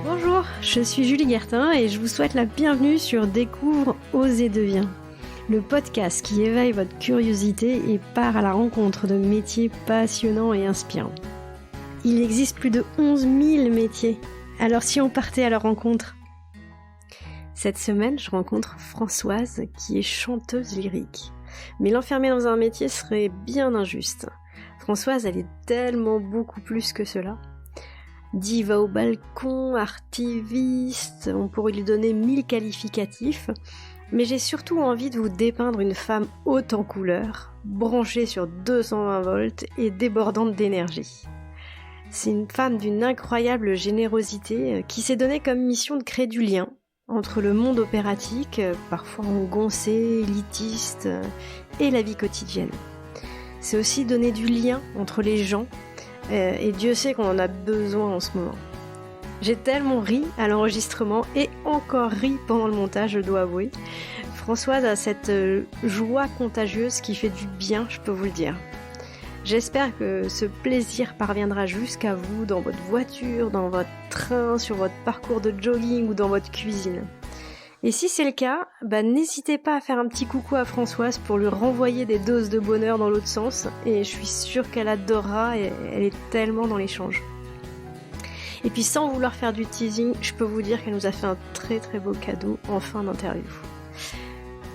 Bonjour, je suis Julie Guertin et je vous souhaite la bienvenue sur Découvre, Ose et Deviens, le podcast qui éveille votre curiosité et part à la rencontre de métiers passionnants et inspirants. Il existe plus de 11 000 métiers, alors si on partait à leur rencontre? Cette semaine, je rencontre Françoise qui est chanteuse lyrique. Mais l'enfermer dans un métier serait bien injuste. Françoise, elle est tellement beaucoup plus que cela. Diva au balcon, artiviste, on pourrait lui donner 1000 qualificatifs, mais j'ai surtout envie de vous dépeindre une femme haute en couleurs, branchée sur 220 volts et débordante d'énergie. C'est une femme d'une incroyable générosité qui s'est donnée comme mission de créer du lien entre le monde opératique, parfois engoncé, élitiste, et la vie quotidienne. C'est aussi donner du lien entre les gens, et Dieu sait qu'on en a besoin en ce moment. J'ai tellement ri à l'enregistrement et encore ri pendant le montage, je dois avouer. Françoise a cette joie contagieuse qui fait du bien, je peux vous le dire. J'espère que ce plaisir parviendra jusqu'à vous dans votre voiture, dans votre train, sur votre parcours de jogging ou dans votre cuisine. Et si c'est le cas, n'hésitez pas à faire un petit coucou à Françoise pour lui renvoyer des doses de bonheur dans l'autre sens, et je suis sûre qu'elle adorera et elle est tellement dans l'échange. Et puis sans vouloir faire du teasing, je peux vous dire qu'elle nous a fait un très très beau cadeau en fin d'interview.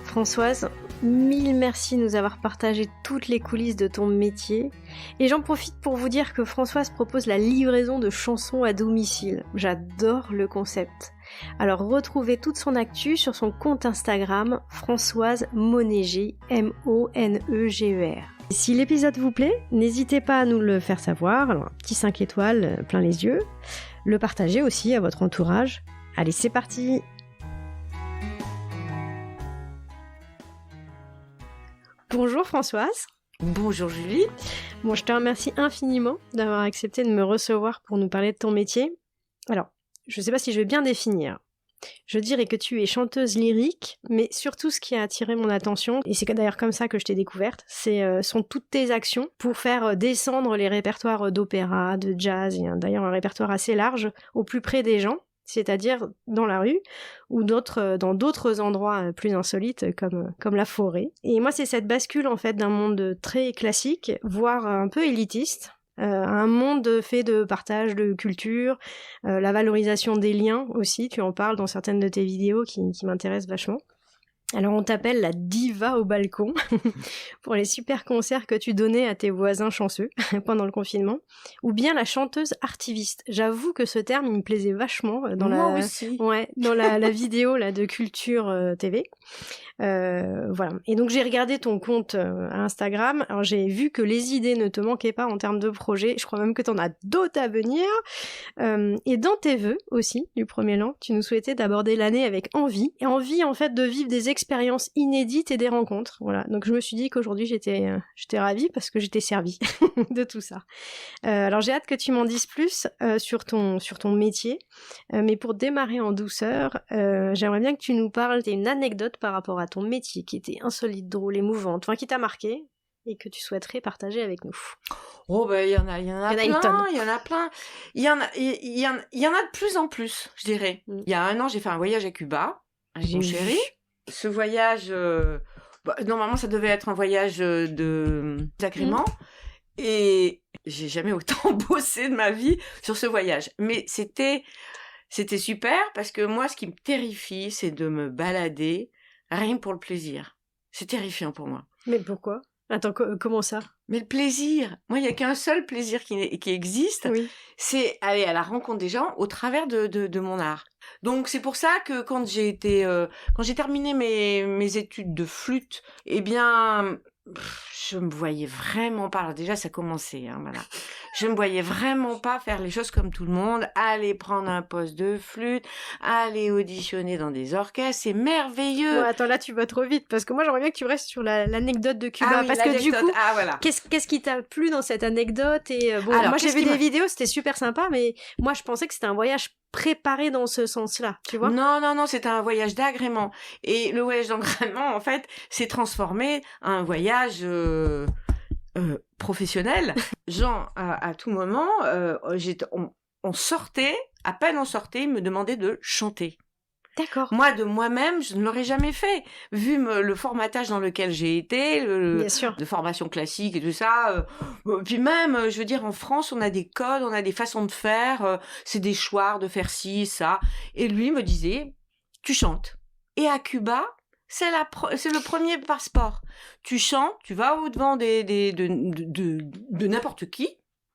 Françoise, 1000 merci de nous avoir partagé toutes les coulisses de ton métier. Et j'en profite pour vous dire que Françoise propose la livraison de chansons à domicile. J'adore le concept. Alors retrouvez toute son actu sur son compte Instagram, Françoise Moneger, M-O-N-E-G-E-R. Et si l'épisode vous plaît, n'hésitez pas à nous le faire savoir. Alors un petit 5 étoiles plein les yeux. Le partager aussi à votre entourage. Allez, c'est parti! Bonjour Françoise. Bonjour Julie. Bon, je te remercie infiniment d'avoir accepté de me recevoir pour nous parler de ton métier. Alors, je ne sais pas si je vais bien définir. Je dirais que tu es chanteuse lyrique, mais surtout ce qui a attiré mon attention, et c'est d'ailleurs comme ça que je t'ai découverte, sont toutes tes actions pour faire descendre les répertoires d'opéra, de jazz, et d'ailleurs un répertoire assez large, au plus près des gens, c'est-à-dire dans la rue ou dans d'autres endroits plus insolites comme la forêt. Et moi, c'est cette bascule en fait d'un monde très classique, voire un peu élitiste, un monde fait de partage de culture, la valorisation des liens aussi, tu en parles dans certaines de tes vidéos qui m'intéressent vachement. Alors on t'appelle la diva au balcon pour les super concerts que tu donnais à tes voisins chanceux pendant le confinement, ou bien la chanteuse artiviste. J'avoue que ce terme il me plaisait vachement dans la vidéo là de Culture TV. Voilà. Et donc j'ai regardé ton compte Instagram. Alors j'ai vu que les idées ne te manquaient pas en termes de projets. Je crois même que t'en as d'autres à venir. Et dans tes vœux aussi du premier an, tu nous souhaitais d'aborder l'année avec envie en fait de vivre des expériences inédites et des rencontres. Voilà. Donc je me suis dit qu'aujourd'hui j'étais ravie parce que j'étais servie de tout ça. Alors j'ai hâte que tu m'en dises plus sur ton métier. Mais pour démarrer en douceur, j'aimerais bien que tu nous parles d'une anecdote par rapport à ton métier qui était insolite, drôle, émouvante, enfin qui t'a marqué et que tu souhaiterais partager avec nous. Oh il y en a plein. Il y en a de plus en plus, je dirais. Il y a un an, j'ai fait un voyage à Cuba avec mon chéri. Ce voyage, normalement, ça devait être un voyage d'agrément. Et j'ai jamais autant bossé de ma vie sur ce voyage. Mais c'était super parce que moi, ce qui me terrifie, c'est de me balader rien que pour le plaisir. C'est terrifiant pour moi. Mais pourquoi ? Attends, comment ça ? Mais le plaisir. Moi, il n'y a qu'un seul plaisir qui existe. Oui. C'est aller à la rencontre des gens au travers de mon art. Donc, c'est pour ça que quand j'ai terminé mes études de flûte, eh bien, je me voyais vraiment pas. Alors déjà, ça commençait, voilà. Je me voyais vraiment pas faire les choses comme tout le monde, aller prendre un poste de flûte, aller auditionner dans des orchestres, c'est merveilleux. Bon, attends, là tu vas trop vite, parce que moi j'aimerais bien que tu restes sur l'anecdote de Cuba, parce que du coup, voilà. qu'est-ce qui t'a plu dans cette anecdote ? Et alors, moi j'ai vu des vidéos, c'était super sympa, mais moi je pensais que c'était un voyage préparé dans ce sens-là, tu vois ? Non, c'était un voyage d'agrément. Et le voyage d'agrément, en fait, s'est transformé en un voyage professionnelle. Jean, à tout moment, on sortait, à peine on sortait, il me demandait de chanter. D'accord. Moi, de moi-même, je ne l'aurais jamais fait. Vu le formatage dans lequel j'ai été, Bien sûr. de formation classique et tout ça. Puis même, je veux dire, en France, on a des codes, on a des façons de faire. C'est des choix de faire ci, ça. Et lui me disait, tu chantes. Et à Cuba, c'est le premier passeport. Tu chantes, tu vas au-devant de n'importe qui,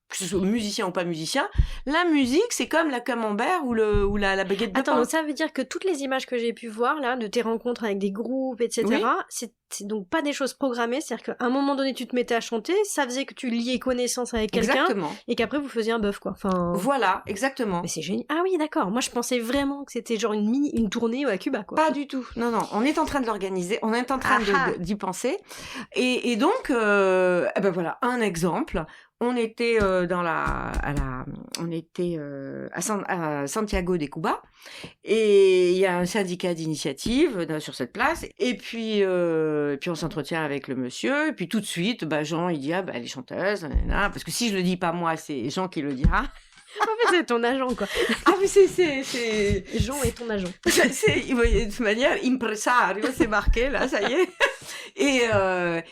que ce soit musicien ou pas musicien. La musique, c'est comme la camembert ou la baguette de pain. Attends, donc ça veut dire que toutes les images que j'ai pu voir là, de tes rencontres avec des groupes, etc., Oui. c'est donc pas des choses programmées, c'est-à-dire qu'à un moment donné, tu te mettais à chanter, ça faisait que tu liais connaissance avec quelqu'un, Exactement. et qu'après vous faisiez un bœuf, quoi. Enfin... Voilà, exactement. Mais c'est génial. Ah oui, d'accord. Moi, je pensais vraiment que c'était genre une tournée à Cuba, quoi. Pas du tout. Non, on est en train de l'organiser, on est en train d'y penser. Et donc, ben voilà, un exemple. On était à Santiago de Cuba et il y a un syndicat d'initiative sur cette place et puis on s'entretient avec le monsieur et puis tout de suite Jean il dit elle est chanteuse parce que si je le dis pas moi c'est Jean qui le dira. En fait, c'est ton agent, quoi. Ah, mais c'est... Jean est ton agent. De toute manière, impresario, c'est marqué, là, ça y est. Et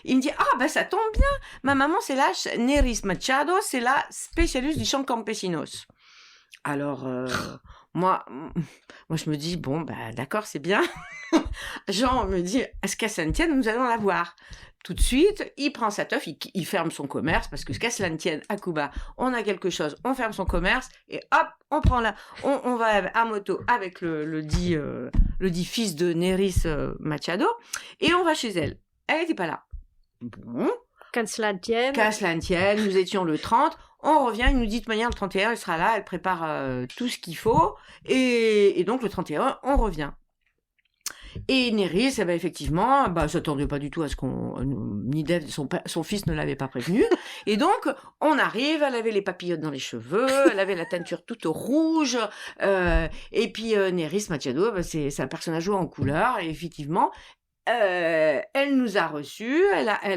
il me dit, ça tombe bien. Ma maman, c'est la Neris Machado, c'est la spécialiste du chant campesinos. Alors, moi, je me dis, d'accord, c'est bien. Jean me dit, est-ce qu'à cela ne tienne, nous allons la voir. Tout de suite, il prend sa teuf, il ferme son commerce, parce que qu'à cela ne tienne, à Cuba, on a quelque chose, on ferme son commerce, et hop, on va à moto avec le dit fils de Neris Machado, et on va chez elle. Elle n'était pas là. Bon. Qu'à cela ne tienne, nous étions le 30, on revient, il nous dit de manière le 31, elle sera là, elle prépare tout ce qu'il faut, et donc le 31, on revient. Et Neris, effectivement, s'attendait pas du tout à ce ni d'elle, son fils ne l'avait pas prévenu. Et donc, on arrive, elle avait les papillotes dans les cheveux, elle avait la teinture toute rouge, et puis Neris Machado, c'est un personnage en couleur, et effectivement, elle nous a reçus, elle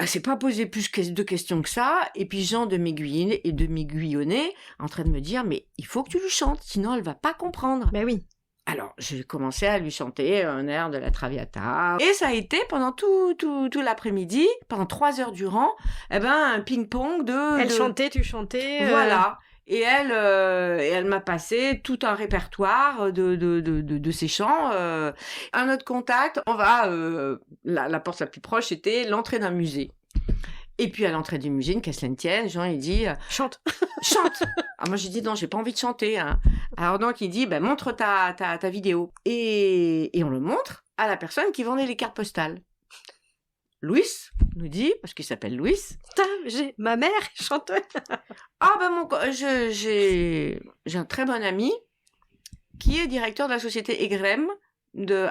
s'est pas posé plus de questions que ça, et puis Jean de m'aiguillonner, en train de me dire, mais il faut que tu lui chantes, sinon elle va pas comprendre. Ben oui. Alors, j'ai commencé à lui chanter un air de la Traviata. Et ça a été pendant tout l'après-midi, pendant 3 heures durant, un ping-pong Elle chantait, tu chantais. Voilà. Et elle m'a passé tout un répertoire de ses chants. Un autre contact, on va... la porte la plus proche, c'était l'entrée d'un musée. Et puis à l'entrée du musée, qu'à cela ne tienne, Jean il dit chante. Alors moi j'ai dit non, j'ai pas envie de chanter. Hein. Alors donc il dit montre ta vidéo et on le montre à la personne qui vendait les cartes postales. Louis nous dit parce qu'il s'appelle Louis. Ma mère est chanteuse. J'ai un très bon ami qui est directeur de la société EGREM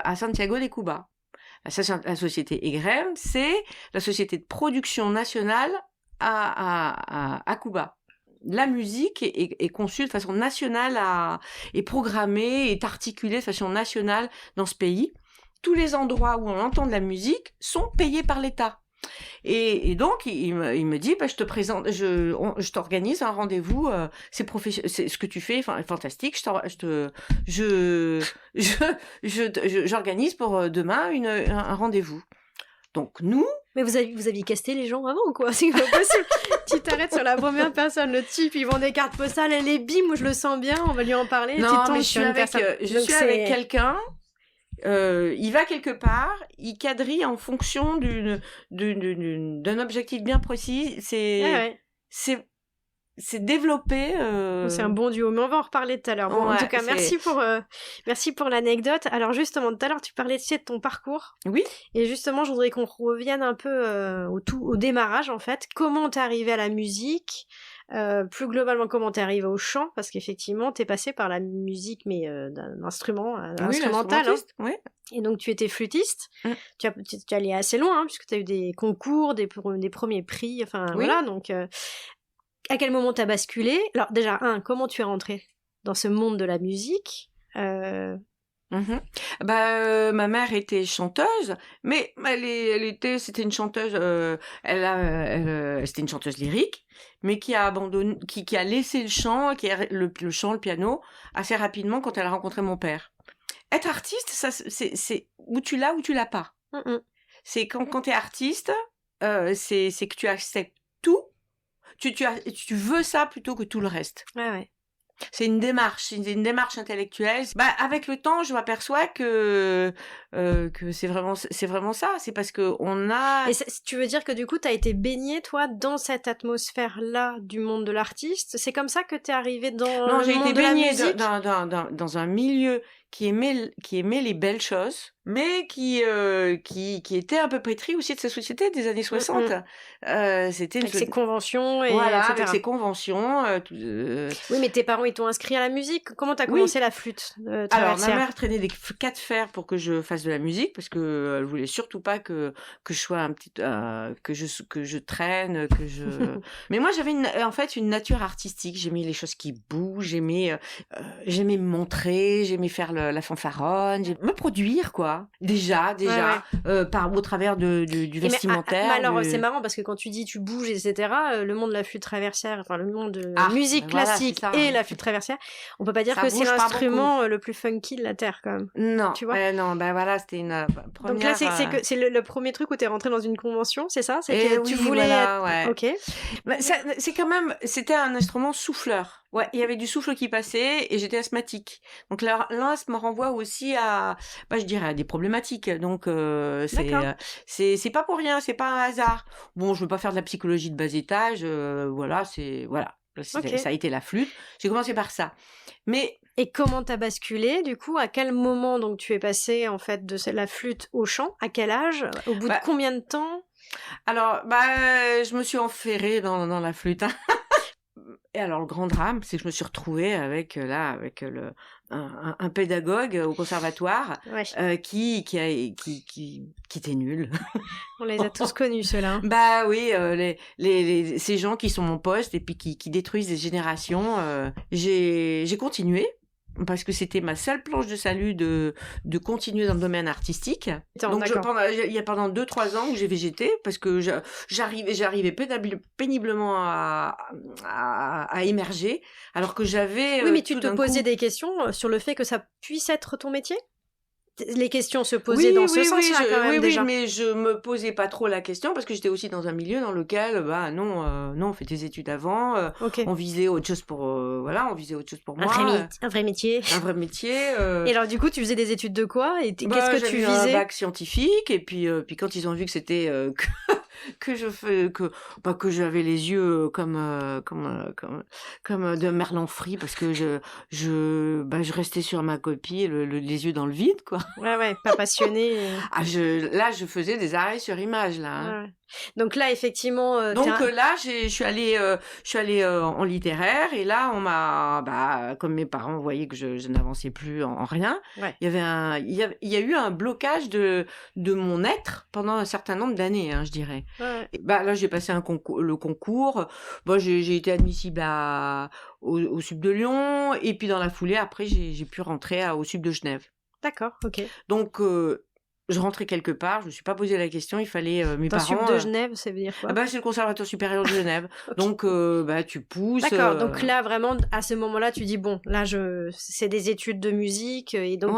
à Santiago de Cuba. La société EGREM, c'est la société de production nationale à Cuba. La musique est conçue de façon nationale, est programmée, est articulée de façon nationale dans ce pays. Tous les endroits où on entend de la musique sont payés par l'État. Et donc, il me dit, je te présente, je t'organise un rendez-vous, c'est ce que tu fais, fantastique, j'organise pour demain un rendez-vous. Donc, nous... Mais vous aviez casté les gens avant, quoi. C'est pas possible. Tu t'arrêtes sur la première personne, le type, ils vendent des cartes postales, elle est bim, je le sens bien, on va lui en parler. Non, mais je suis avec quelqu'un... il va quelque part, il quadrille en fonction d'un objectif bien précis. C'est développé. C'est un bon duo, mais on va en reparler tout à l'heure. Bon, en tout cas, merci pour l'anecdote. Alors justement, tout à l'heure, tu parlais de ton parcours. Oui. Et justement, je voudrais qu'on revienne un peu au démarrage, en fait. Comment t'es arrivé à la musique ? Plus globalement, comment t'es arrivé au chant, parce qu'effectivement t'es passé par la musique mais d'un instrument instrumental, oui. Et donc tu étais flûtiste. Tu es allé assez loin, puisque tu as eu des concours, des premiers prix, voilà, donc à quel moment t'as basculé? Alors déjà, comment tu es rentré dans ce monde de la musique, Ma mère était chanteuse, mais c'était une chanteuse, c'était une chanteuse lyrique, mais qui a abandonné, qui a laissé le chant, le chant, le piano, assez rapidement quand elle a rencontré mon père. Être artiste, ça, c'est où tu l'as ou tu l'as pas. C'est quand t'es artiste, c'est que tu acceptes tout, tu veux ça plutôt que tout le reste. Ouais. C'est une démarche intellectuelle. Avec le temps, je m'aperçois que c'est vraiment ça. C'est parce que on a. Et tu veux dire que du coup, t'as été baignée, toi, dans cette atmosphère-là du monde de l'artiste. C'est comme ça que t'es arrivée dans le monde de la musique. Non, j'ai été baignée dans un milieu qui aimait les belles choses, mais qui était un peu pétri aussi de sa société des années 60. C'était avec ses conventions et voilà, etc. avec ses conventions. Oui, mais tes parents ils t'ont inscrit à la musique. Comment t'as commencé la flûte traversière? Alors ma mère traînait des cas de fer pour que je fasse de la musique parce que elle voulait surtout pas que je sois un petit que je traîne, que je. Mais moi j'avais en fait une nature artistique. J'aimais les choses qui bougent, j'aimais me montrer, j'aimais faire la fanfaronne, me produire quoi. Déjà au travers du vestimentaire. Alors c'est marrant parce que quand tu dis tu bouges etc. Le monde de la flûte traversière, enfin le monde de la musique classique et la flûte traversière, on peut pas dire que c'est l'instrument le plus funky de la terre quand même. Non. Tu vois. Non, voilà, c'était une première. Donc là c'est le premier truc où t'es rentrée dans une convention, c'est ça? C'est que tu voulais. Ouais. Ok. C'est quand même, c'était un instrument souffleur. Ouais, il y avait du souffle qui passait et j'étais asthmatique. Donc l'asthme me renvoie aussi à, je dirais à des problématiques. Donc c'est pas pour rien, c'est pas un hasard. Bon, je veux pas faire de la psychologie de bas étage. Ça a été la flûte. J'ai commencé par ça. Mais et comment t'as basculé du coup? À quel moment donc tu es passé en fait de la flûte au chant? À quel âge? Au bout de combien de temps? Alors je me suis enferrée dans la flûte. Et alors le grand drame, c'est que je me suis retrouvée avec un pédagogue au conservatoire qui était nul. On les a tous connus ceux-là. Oui, ces gens qui sont mon poste et puis qui détruisent des générations. J'ai continué. Parce que c'était ma seule planche de salut de continuer dans le domaine artistique. Donc il y a pendant 2-3 ans où j'ai végété parce que j'arrivais péniblement à émerger alors que j'avais oui mais tu te posais des questions sur le fait que ça puisse être ton métier? Les questions se posaient dans ce sens-là quand même déjà. Oui, mais je me posais pas trop la question parce que j'étais aussi dans un milieu dans lequel, non, on fait des études avant, on visait autre chose pour, on visait autre chose pour moi. Un vrai métier. Un vrai métier. Et alors du coup, tu faisais des études de quoi? Et qu'est-ce que tu visais? J'avais un bac scientifique et puis quand ils ont vu que c'était que j'avais les yeux comme de Merlan Free parce que je restais sur ma copie les yeux dans le vide quoi. Ouais, pas passionné. Je faisais des arrêts sur image là. Hein. Ouais. Donc là effectivement je suis allée en littéraire et là on m'a comme mes parents voyaient que je n'avançais plus en rien. Ouais. Il y a eu un blocage de mon être pendant un certain nombre d'années je dirais. Ouais. Et là j'ai passé le concours. J'ai été admissible au Sub de Lyon et puis dans la foulée après j'ai pu rentrer au Sub de Genève. D'accord, ok. Donc je rentrais quelque part, je me suis pas posé la question, il fallait mes parents. Sub de Genève, ça veut dire quoi? C'est le Conservatoire supérieur de Genève. Okay. Donc tu pousses. D'accord, donc là vraiment à ce moment-là, tu dis bon, là c'est des études de musique et donc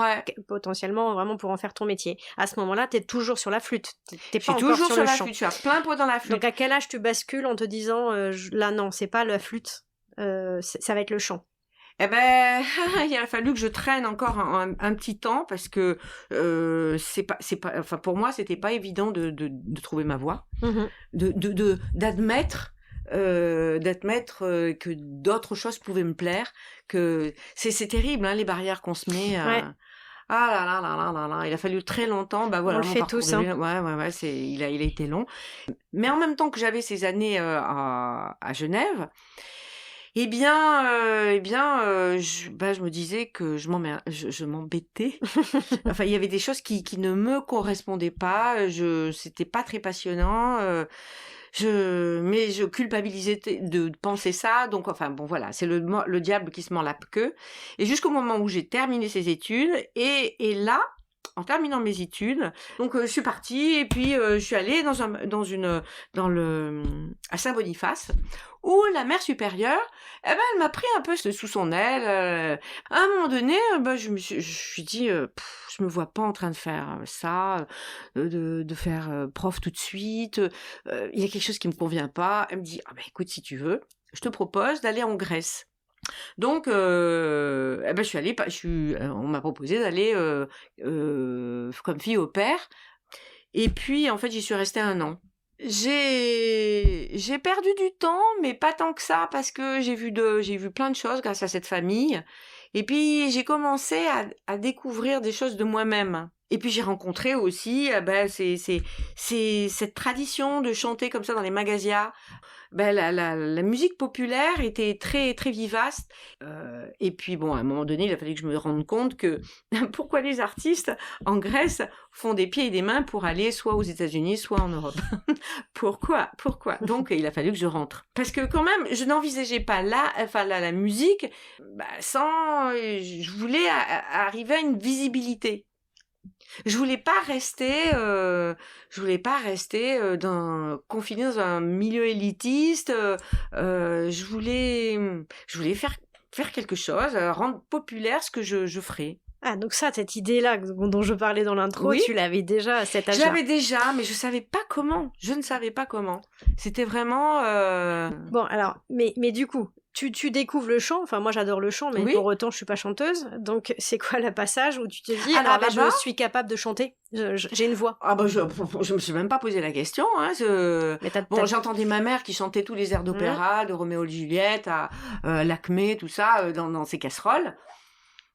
potentiellement vraiment pour en faire ton métier. À ce moment-là, tu es toujours sur la flûte. T'es pas encore sur le chant. Je suis à plein pot dans la flûte. Donc à quel âge tu bascules en te disant là non, c'est pas la flûte, ça va être le chant? Il a fallu que je traîne encore un petit temps parce que c'est pas enfin pour moi c'était pas évident de trouver ma voix, d'admettre que d'autres choses pouvaient me plaire, que c'est terrible les barrières qu'on se met. Ah là, il a fallu très longtemps. On le fait tous. Ouais, il a été long. Mais en même temps que j'avais ces années à Genève. Je me disais que je m'embêtais. Enfin, il y avait des choses qui ne me correspondaient pas. C'était pas très passionnant. mais je culpabilisais de penser ça. Donc, enfin, bon, voilà, c'est le diable qui se mord la queue. Et jusqu'au moment où j'ai terminé ces études, et là, en terminant mes études, donc je suis partie et puis je suis allée à Saint-Boniface, où la mère supérieure, elle m'a pris un peu sous son aile. À un moment donné, je me suis dit, je me vois pas en train de faire ça, de faire prof tout de suite. Il y a quelque chose qui me convient pas. Elle me dit, écoute, si tu veux, je te propose d'aller en Grèce. Donc, je suis allée, on m'a proposé d'aller comme fille au pair. Et puis, en fait, j'y suis restée 1 an. J'ai perdu du temps, mais pas tant que ça, parce que j'ai vu plein de choses grâce à cette famille. Et puis, j'ai commencé à découvrir des choses de moi-même. Et puis, j'ai rencontré aussi, c'est cette tradition de chanter comme ça dans les magazias. La musique populaire était très très vivace, et puis bon, à un moment donné, il a fallu que je me rende compte que pourquoi les artistes en Grèce font des pieds et des mains pour aller soit aux États-Unis, soit en Europe. Pourquoi Donc il a fallu que je rentre, parce que quand même, je n'envisageais pas la musique sans. Je voulais arriver à une visibilité. Je voulais pas rester confinée dans un milieu élitiste. Je voulais faire quelque chose, rendre populaire ce que je ferais. Ah, donc cette idée-là dont je parlais dans l'intro, oui. Tu l'avais déjà à cet âge-là. Je l'avais déjà, mais je savais pas comment. Je ne savais pas comment. C'était vraiment... Bon, alors, mais du coup, tu découvres le chant. Enfin, moi, j'adore le chant, mais oui. Pour autant, je suis pas chanteuse. Donc, c'est quoi le passage où tu te dis, je suis capable de chanter, j'ai une voix. Je me suis même pas posé la question. Hein, j'entendais ma mère qui chantait tous les airs d'opéra, de Roméo et Juliette, à l'Acmé, tout ça, dans ses casseroles.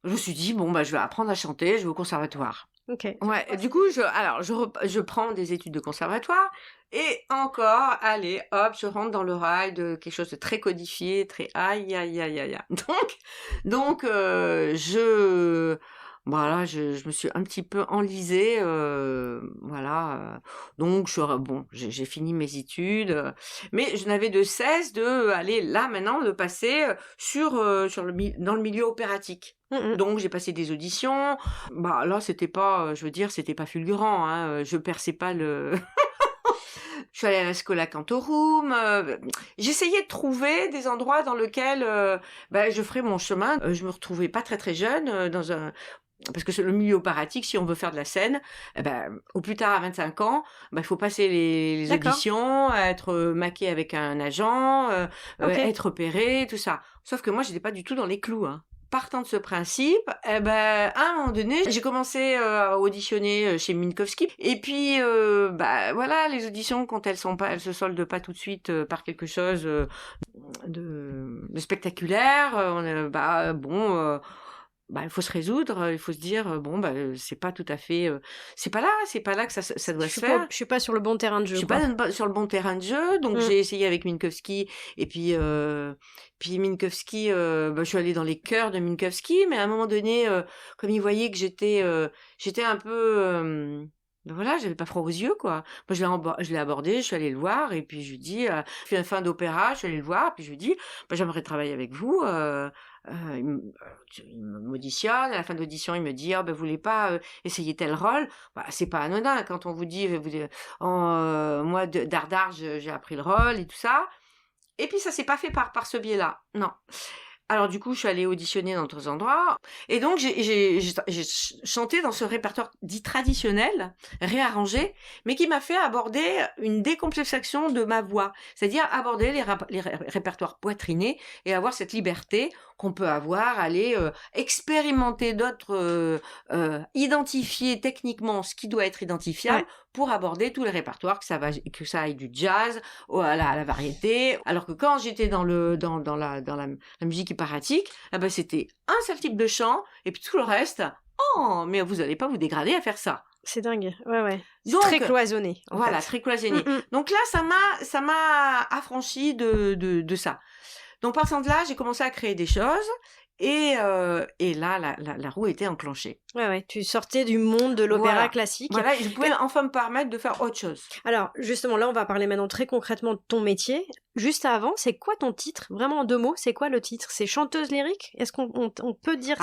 Je me suis dit, je vais apprendre à chanter, je vais au conservatoire. Ok. Ouais, et du coup, je prends des études de conservatoire, et encore, allez, hop, je rentre dans le rail de quelque chose de très codifié, très aïe. Donc, je me suis un petit peu enlisée, donc j'ai fini mes études, mais je n'avais de cesse de passer dans le milieu opératique. Donc j'ai passé des auditions. Là, c'était pas fulgurant, hein, je perçais pas le. Je suis allée à la Schola Cantorum. J'essayais de trouver des endroits dans lesquels je ferais mon chemin. Je me retrouvais pas très très jeune parce que le milieu opératique, si on veut faire de la scène, au plus tard à 25 ans, il faut passer les auditions, être maqué avec un agent, être opéré, tout ça. Sauf que moi, j'étais pas du tout dans les clous, hein. Partant de ce principe, à un moment donné, j'ai commencé à auditionner chez Minkowski. Et puis, les auditions, quand elles se soldent pas tout de suite par quelque chose de spectaculaire. Il faut se résoudre, il faut se dire c'est pas tout à fait, c'est pas là que ça doit se faire. Je suis pas sur le bon terrain de jeu. Je suis pas sur le bon terrain de jeu, donc j'ai essayé avec Minkowski, et puis Minkowski, je suis allée dans les chœurs de Minkowski, mais à un moment donné, comme il voyait que j'étais un peu j'avais pas froid aux yeux, quoi. Moi, je l'ai abordé, je suis allée le voir, et puis je lui dis, puis à la fin d'opéra, je suis allée le voir, puis je lui dis, j'aimerais travailler avec vous. Il m'auditionne, à la fin de l'audition, il me dit, vous voulez pas essayer tel rôle? C'est pas anodin quand on vous dit, moi, Dardar, j'ai appris le rôle et tout ça. Et puis ça s'est pas fait par ce biais-là, non. Alors du coup, je suis allée auditionner dans d'autres endroits, et donc j'ai chanté dans ce répertoire dit traditionnel, réarrangé, mais qui m'a fait aborder une décomplexation de ma voix, c'est-à-dire aborder les répertoires poitrinés et avoir cette liberté qu'on peut avoir, aller expérimenter d'autres, identifier techniquement ce qui doit être identifiable pour aborder tous les répertoires, que ça aille du jazz à la variété. Alors que quand j'étais dans la musique opératique, c'était un seul type de chant, et puis tout le reste, mais vous n'allez pas vous dégrader à faire ça. C'est dingue, ouais. Donc, très cloisonné. Voilà, très cloisonné. Donc là, ça m'a affranchi de ça. Donc partant de là, j'ai commencé à créer des choses, Et là, la roue était enclenchée. Ouais, tu sortais du monde de l'opéra classique. Voilà, et je pouvais enfin me permettre de faire autre chose. Alors, justement, là, on va parler maintenant très concrètement de ton métier. Juste avant, c'est quoi ton titre? Vraiment en 2 mots, c'est quoi le titre? C'est chanteuse lyrique? Est-ce qu'on peut dire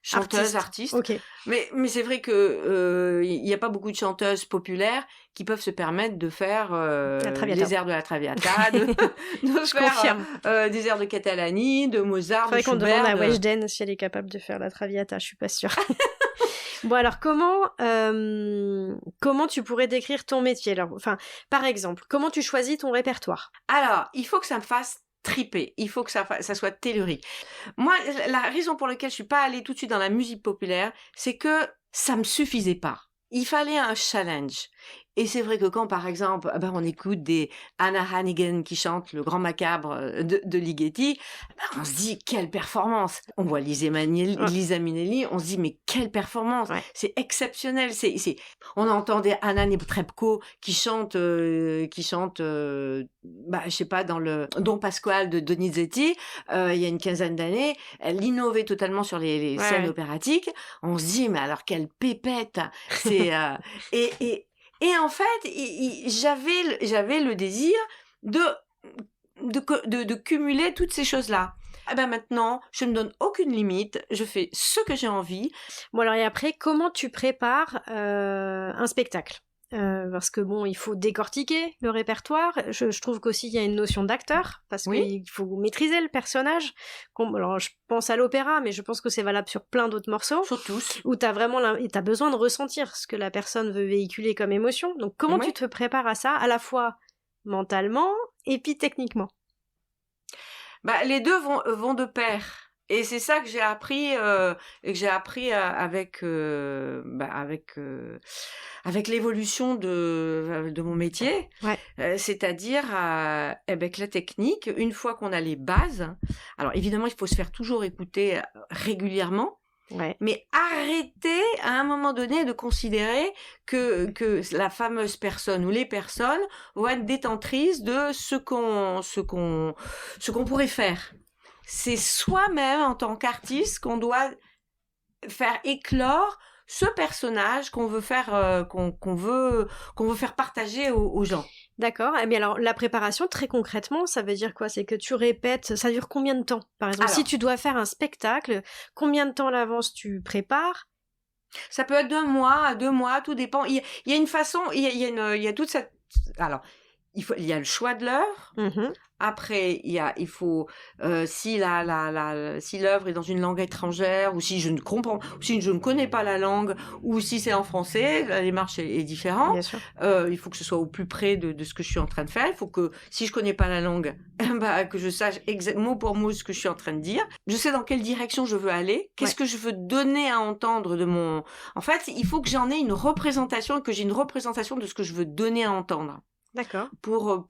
chanteuse, artiste. Ok. Mais c'est vrai que il n'y a pas beaucoup de chanteuses populaires qui peuvent se permettre de faire les airs de la Traviata, de faire des airs de Catalani, de Mozart, de Schubert. Faudrait qu'on demande à Weshden si elle est capable de faire la Traviata, je suis pas sûre. Bon, alors comment tu pourrais décrire ton métier? Alors, enfin, par exemple, comment tu choisis ton répertoire? Alors, il faut que ça me fasse triper, il faut que ça soit tellurique. Moi, la raison pour laquelle je suis pas allée tout de suite dans la musique populaire, c'est que ça me suffisait pas. Il fallait un challenge. Et c'est vrai que quand, par exemple, on écoute des Anna Hannigan qui chante Le Grand Macabre de Ligeti, on se dit, quelle performance! On voit Lisa Minnelli, on se dit, mais quelle performance! Ouais. C'est exceptionnel. On entendait Anna Netrebko qui chante, je sais pas, dans le Don Pasquale de Donizetti, il y a une quinzaine d'années. Elle innovait totalement sur les scènes opératiques. On se dit, mais alors quelle pépette! C'est, et en fait, j'avais le désir de cumuler toutes ces choses-là. Maintenant, je ne me donne aucune limite, je fais ce que j'ai envie. Bon alors et après, comment tu prépares un spectacle? Parce que il faut décortiquer le répertoire. Je trouve qu'aussi il y a une notion d'acteur, parce qu'il faut maîtriser le personnage. Alors je pense à l'opéra, mais je pense que c'est valable sur plein d'autres morceaux. Sur tous. Où t'as besoin de ressentir ce que la personne veut véhiculer comme émotion. Donc comment tu te prépares à ça, à la fois mentalement et puis techniquement? Les deux vont de pair. Et c'est ça que j'ai appris avec l'évolution de mon métier. Ouais. C'est-à-dire que la technique, une fois qu'on a les bases, alors évidemment il faut se faire toujours écouter régulièrement. Ouais. Mais arrêter à un moment donné de considérer que la fameuse personne ou les personnes vont être détentrices de ce qu'on pourrait faire. C'est soi-même en tant qu'artiste qu'on doit faire éclore ce personnage qu'on veut faire qu'on veut faire partager aux gens. D'accord. Mais alors la préparation, très concrètement, ça veut dire quoi? C'est que tu répètes. Ça dure combien de temps? Par exemple, si tu dois faire un spectacle, combien de temps à l'avance tu prépares? Ça peut être 2 mois, tout dépend. Il y a une façon, il y a toute cette. Alors, il y a le choix de l'œuvre. Mm-hmm. Après, il faut si l'œuvre est dans une langue étrangère, ou si je ne connais pas la langue, ou si c'est en français, la démarche est différente. Bien sûr. Il faut que ce soit au plus près de ce que je suis en train de faire. Il faut que, si je connais pas la langue, que je sache mot pour mot ce que je suis en train de dire. Je sais dans quelle direction je veux aller. Qu'est-ce que je veux donner à entendre de mon. En fait, il faut que j'en ai une représentation et que j'ai une représentation de ce que je veux donner à entendre. D'accord. Pour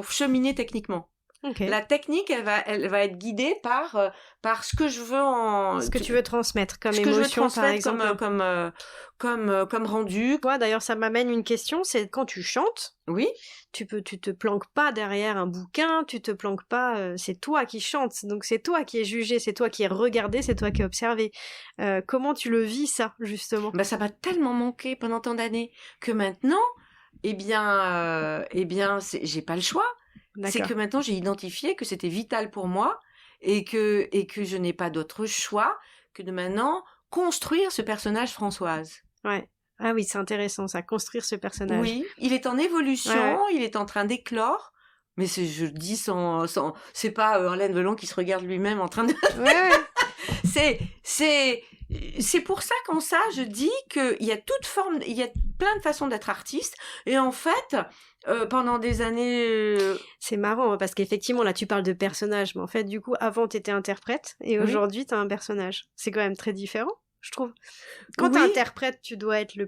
cheminer techniquement. Okay. La technique, elle va être guidée par ce que je veux ce que tu veux transmettre comme émotion, par exemple. Comme rendu. Ouais, d'ailleurs, ça m'amène une question, c'est quand tu chantes. Oui. Tu te planques pas derrière un bouquin, tu te planques pas, c'est toi qui chantes, donc c'est toi qui es jugé, c'est toi qui es regardé, c'est toi qui es observé. Comment tu le vis, ça, justement? Ça m'a tellement manqué pendant tant d'années que maintenant, j'ai pas le choix. D'accord. C'est que maintenant j'ai identifié que c'était vital pour moi et que je n'ai pas d'autre choix que de maintenant construire ce personnage Françoise. Ouais. Ah oui, c'est intéressant ça, construire ce personnage. Oui, il est en évolution, il est en train d'éclore, mais je dis sans c'est pas Alain Delon qui se regarde lui-même en train de. Ouais. C'est pour ça qu'en ça je dis qu'il y a il y a plein de façons d'être artiste et en fait. Pendant des années... C'est marrant, parce qu'effectivement, là, tu parles de personnage, mais en fait, du coup, avant, t'étais interprète, et aujourd'hui, t'as un personnage. C'est quand même très différent, je trouve. Quand t'es interprète, tu dois te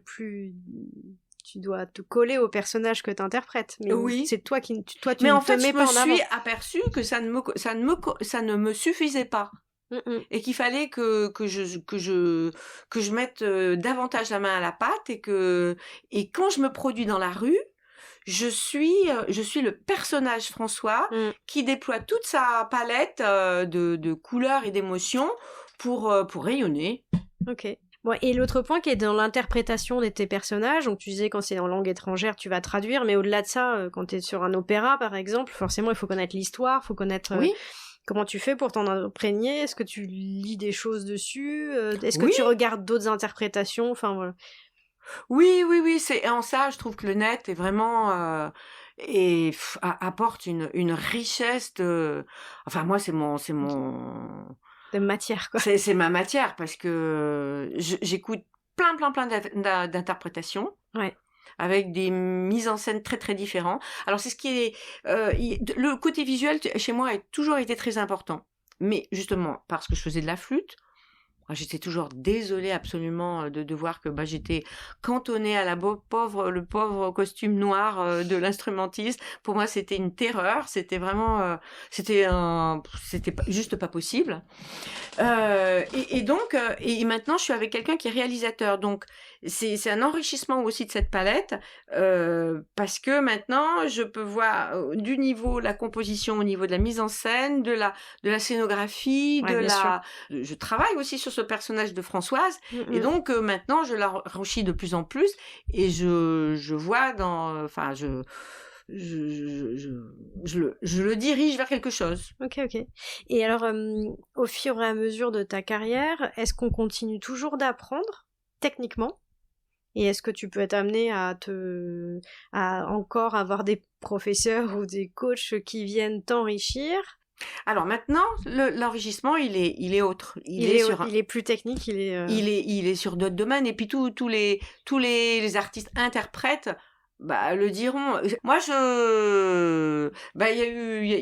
coller au personnage que t'interprètes. Mais c'est toi qui... Toi, tu mais ne en fait, te mets pas en avant. Je me suis aperçue que ça ne me suffisait pas. Et qu'il fallait que je mette davantage la main à la pâte et quand je me produis dans la rue, je suis le personnage François qui déploie toute sa palette de couleurs et d'émotions pour rayonner. Ok. Bon, et l'autre point qui est dans l'interprétation de tes personnages, donc tu disais quand c'est en langue étrangère, tu vas traduire, mais au-delà de ça, quand tu es sur un opéra par exemple, forcément il faut connaître l'histoire, il faut connaître comment tu fais pour t'en imprégner, est-ce que tu lis des choses dessus, est-ce que tu regardes d'autres interprétations, enfin voilà. Oui, c'est en ça, je trouve que le net est vraiment apporte une richesse de. Enfin moi c'est mon de matière quoi. C'est ma matière parce que j'écoute plein d'interprétations. Ouais. Avec des mises en scène très très différentes. Alors c'est ce qui est le côté visuel chez moi a toujours été très important. Mais justement parce que je faisais de la flûte, j'étais toujours désolée absolument de voir que j'étais cantonnée à le pauvre costume noir de l'instrumentiste. Pour moi, c'était une terreur. C'était vraiment, c'était juste pas possible. Et donc, et maintenant, je suis avec quelqu'un qui est réalisateur. Donc, c'est un enrichissement aussi de cette palette parce que maintenant, je peux voir du niveau la composition, au niveau de la mise en scène, de la scénographie, je travaille aussi sur ce personnage de Françoise et donc maintenant je l'enrichis de plus en plus et je vois je le dirige vers quelque chose. Ok. Et alors, au fur et à mesure de ta carrière, est-ce qu'on continue toujours d'apprendre techniquement ? Et est-ce que tu peux être amené à encore avoir des professeurs ou des coachs qui viennent t'enrichir ? Alors maintenant, l'enrichissement, il est autre. Il est plus technique. Il est sur d'autres domaines. Et puis tous les artistes interprètes, le diront. Moi, il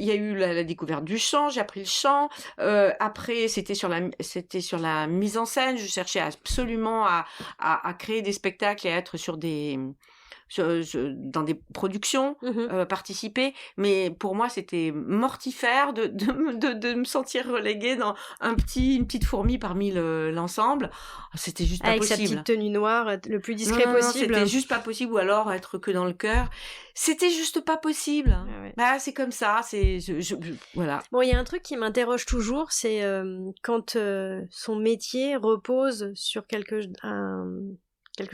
y a eu la découverte du chant. J'ai appris le chant. Après, c'était sur la mise en scène. Je cherchais absolument à créer des spectacles et à être dans des productions, participer, mais pour moi c'était mortifère de me sentir reléguée dans une petite fourmi parmi l'ensemble. C'était juste pas possible. Avec sa petite tenue noire, le plus discret possible. C'était juste pas possible, ou alors être que dans le chœur. C'était juste pas possible. C'est comme ça. Voilà. Bon, il y a un truc qui m'interroge toujours, c'est quand son métier repose sur quelque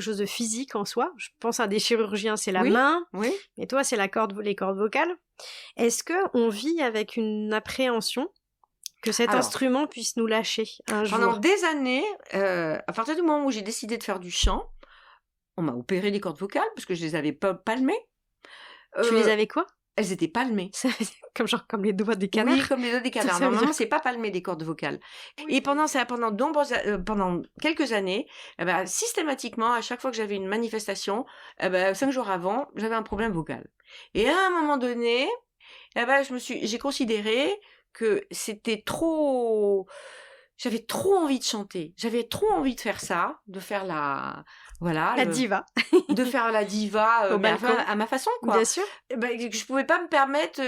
chose de physique en soi. Je pense à des chirurgiens, c'est la main, mais toi, c'est les cordes vocales. Est-ce qu'on vit avec une appréhension que cet instrument puisse nous lâcher un jour ? Pendant des années, à partir du moment où j'ai décidé de faire du chant, on m'a opéré les cordes vocales parce que je les avais pas palmées. Tu les avais quoi ? Elles étaient palmées. comme les doigts des canards. Oui, comme les doigts des canards. Normalement, c'est pas palmé des cordes vocales. Oui. Et pendant quelques années, systématiquement, à chaque fois que j'avais une manifestation, 5 jours avant, j'avais un problème vocal. Et à un moment donné, j'ai considéré que c'était trop. J'avais trop envie de chanter. J'avais trop envie de faire ça, de faire la diva. De faire la diva à ma façon, quoi. Bien sûr. Je pouvais pas me permettre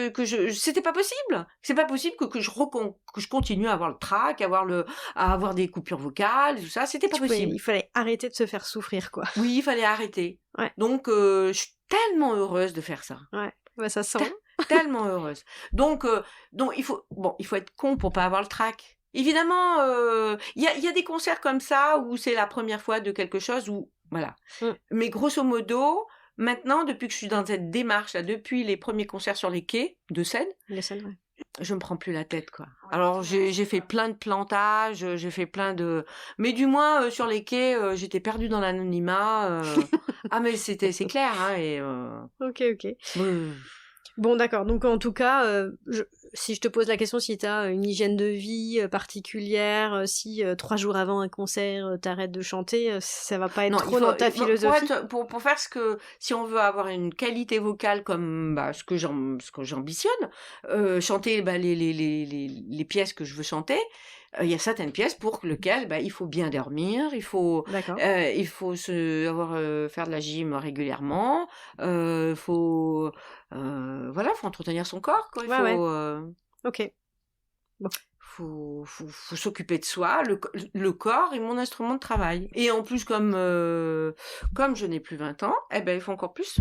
c'était pas possible. C'est pas possible que je continue à avoir le trac, à avoir des coupures vocales, tout ça. C'était pas possible. Il fallait arrêter de se faire souffrir, quoi. Oui, il fallait arrêter. Ouais. Donc, je suis tellement heureuse de faire ça. Ouais, ça sent. Tellement heureuse. Donc, il faut être con pour pas avoir le trac. Évidemment, il y a des concerts comme ça où c'est la première fois de quelque chose où, voilà. Mais grosso modo, maintenant, depuis que je suis dans cette démarche, là, depuis les premiers concerts sur les quais de Seine, je me prends plus la tête, quoi. Alors, j'ai fait plein de plantages, j'ai fait plein de... Mais du moins, sur les quais, j'étais perdue dans l'anonymat. Mais c'est clair, hein, et... Ok. Bon, d'accord. Donc, en tout cas, si je te pose la question, si tu as une hygiène de vie particulière, si 3 jours avant un concert, t'arrêtes de chanter, ça va pas être dans ta philosophie. Pour faire si on veut avoir une qualité vocale comme ce que j'ambitionne, chanter les pièces que je veux chanter, il y a certaines pièces pour lesquelles il faut bien dormir, il faut faire de la gym régulièrement, faut entretenir son corps, quoi. Ok. Bon. faut s'occuper de soi. Le corps est mon instrument de travail. Et en plus, comme je n'ai plus 20 ans, eh ben, il faut encore plus...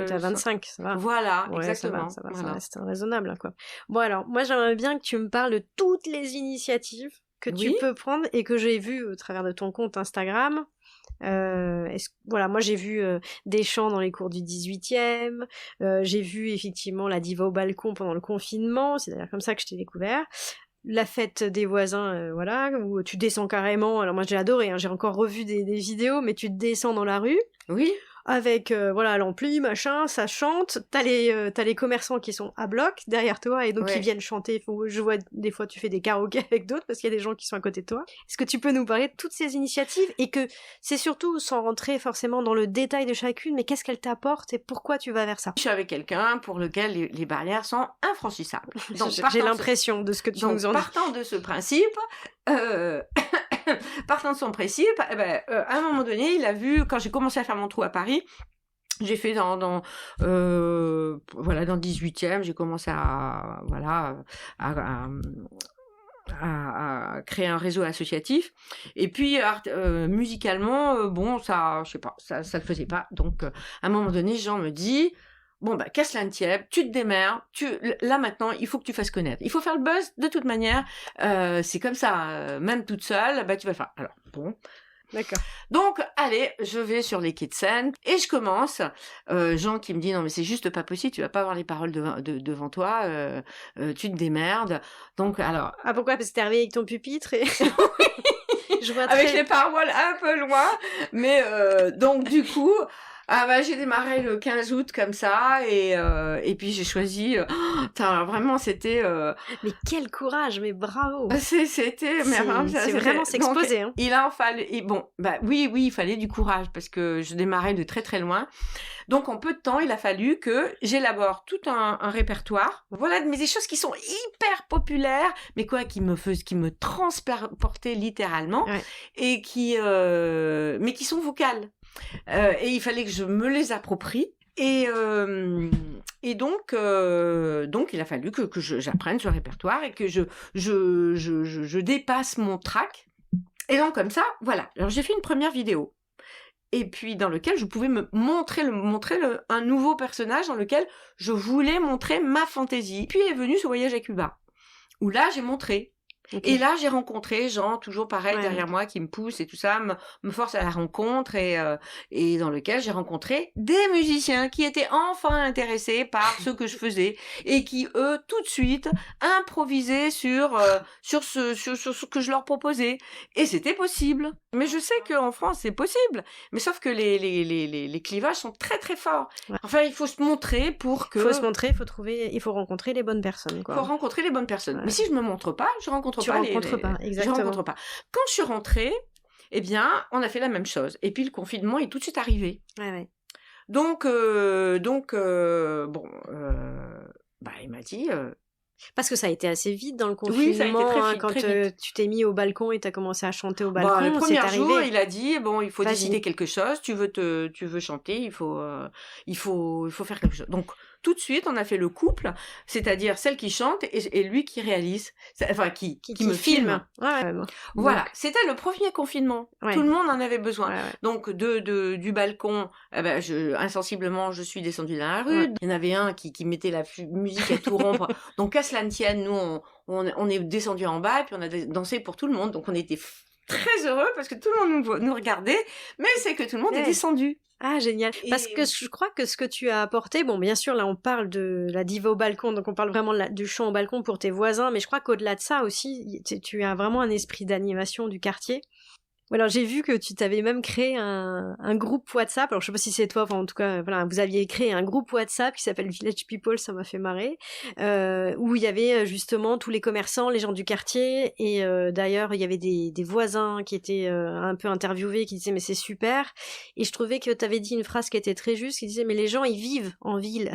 T'as 25, ça va. Voilà, ouais, exactement. Ça reste raisonnable, quoi. Bon, alors, moi, j'aimerais bien que tu me parles de toutes les initiatives que tu peux prendre et que j'ai vues au travers de ton compte Instagram. Voilà, moi j'ai vu des chants dans les cours du 18e, j'ai vu effectivement la diva au balcon pendant le confinement, c'est d'ailleurs comme ça que je t'ai découvert. La fête des voisins, voilà, où tu descends carrément, alors moi j'ai adoré, hein, j'ai encore revu des vidéos, mais tu descends dans la rue. Oui. Avec voilà l'ampli, machin, ça chante, t'as les commerçants qui sont à bloc derrière toi et donc qui viennent chanter. Je vois des fois tu fais des karaokés avec d'autres parce qu'il y a des gens qui sont à côté de toi. Est-ce que tu peux nous parler de toutes ces initiatives et que c'est surtout sans rentrer forcément dans le détail de chacune, mais qu'est-ce qu'elle t'apporte et pourquoi tu vas vers ça? Je suis avec quelqu'un pour lequel les barrières sont infranchissables. Donc, j'ai l'impression de ce que tu nous en dis. Partant de ce principe, partant de son principe, à un moment donné, il a vu, quand j'ai commencé à faire mon trou à Paris, j'ai fait dans le 18e, j'ai commencé à créer un réseau associatif. Et puis, musicalement, ça, je sais pas, ça le faisait pas. Donc, à un moment donné, Jean me dit... Bon, qu'à cela ne tienne, tu te démerdes, là maintenant, il faut que tu fasses connaître. Il faut faire le buzz de toute manière, c'est comme ça, même toute seule, tu vas le faire. Alors, bon. D'accord. Donc, allez, je vais sur les quais de Seine, et je commence. Jean qui me dit, non mais c'est juste pas possible, tu vas pas avoir les paroles devant toi, tu te démerdes. Donc, alors... Ah, pourquoi? Parce que t'es arrivé avec ton pupitre et... je vois avec les paroles un peu loin, mais donc du coup... j'ai démarré le 15 août comme ça et puis j'ai choisi vraiment c'était mais quel courage, mais bravo. C'était c'est vraiment s'exposer hein. Il en fallait oui, il fallait du courage parce que je démarrais de très très loin. Donc en peu de temps, il a fallu que j'élabore tout un répertoire. Voilà, mais des choses qui sont hyper populaires, mais qui me transportaient littéralement et mais qui sont vocales. Et il fallait que je me les approprie et donc il a fallu que j'apprenne ce répertoire et que je dépasse mon trac. Et donc comme ça, voilà. Alors j'ai fait une première vidéo et puis dans lequel je pouvais me montrer un nouveau personnage dans lequel je voulais montrer ma fantaisie. Puis est venu ce voyage à Cuba où là j'ai montré. Okay. Et là, j'ai rencontré Jean, toujours pareil, derrière moi, qui me pousse et tout ça, me force à la rencontre et dans lequel j'ai rencontré des musiciens qui étaient enfin intéressés par ce que je faisais et qui, eux, tout de suite, improvisaient sur ce que je leur proposais. Et c'était possible. Mais je sais qu'en France, c'est possible. Mais sauf que les clivages sont très, très forts. Ouais. Enfin, il faut se montrer pour que... Il faut se montrer, il faut rencontrer les bonnes personnes, quoi. Il faut rencontrer les bonnes personnes. Ouais. Mais si je me montre pas, je rencontre pas. Exactement. Je rencontre pas. Quand je suis rentrée, eh bien, on a fait la même chose. Et puis le confinement est tout de suite arrivé. Ouais. Donc, il m'a dit. Parce que ça a été assez vite dans le confinement. Oui, ça a été très vite, quand très vite. tu t'es mis au balcon et t'as commencé à chanter au balcon. Le premier jour, il a dit il faut décider quelque chose. Tu veux chanter, il faut faire quelque chose. Donc tout de suite, on a fait le couple, c'est-à-dire celle qui chante et lui qui réalise, enfin qui me filme. Ouais. Voilà, c'était le premier confinement. Ouais. Tout le monde en avait besoin. Ouais. Donc du balcon, insensiblement, je suis descendue dans la rue. Ouais. Il y en avait un qui mettait la musique à tout rompre. Donc qu'à cela ne tienne, nous on est descendu en bas et puis on a dansé pour tout le monde. Donc on était très heureux parce que tout le monde nous regardait, mais c'est que tout le monde est descendu. Ah, génial. Parce que je crois que ce que tu as apporté, bon, bien sûr, là, on parle de la diva au balcon, donc on parle vraiment du chant au balcon pour tes voisins, mais je crois qu'au-delà de ça aussi, tu as vraiment un esprit d'animation du quartier. Alors, j'ai vu que tu t'avais même créé un groupe WhatsApp. Alors, je sais pas si c'est toi, enfin, en tout cas, voilà, vous aviez créé un groupe WhatsApp qui s'appelle Village People, ça m'a fait marrer, où il y avait justement tous les commerçants, les gens du quartier, et d'ailleurs, il y avait des voisins qui étaient un peu interviewés, qui disaient, mais c'est super. Et je trouvais que tu avais dit une phrase qui était très juste, qui disait, mais les gens, ils vivent en ville.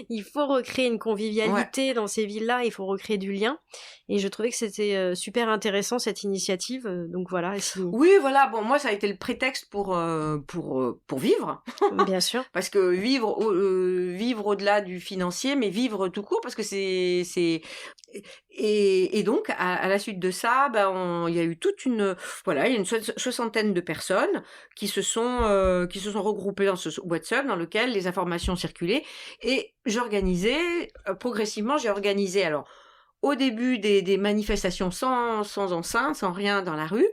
Il faut recréer une convivialité dans ces villes-là, il faut recréer du lien. Et je trouvais que c'était super intéressant, cette initiative. Donc voilà, si Oui, voilà. Bon, moi, ça a été le prétexte pour vivre. Bien sûr. Parce que vivre au-delà du financier, mais vivre tout court, parce que et donc à la suite de ça, il y a eu il y a une soixantaine de personnes qui se sont regroupées dans ce WhatsApp dans lequel les informations circulaient, et progressivement j'ai organisé, alors au début des manifestations sans enceinte, sans rien dans la rue.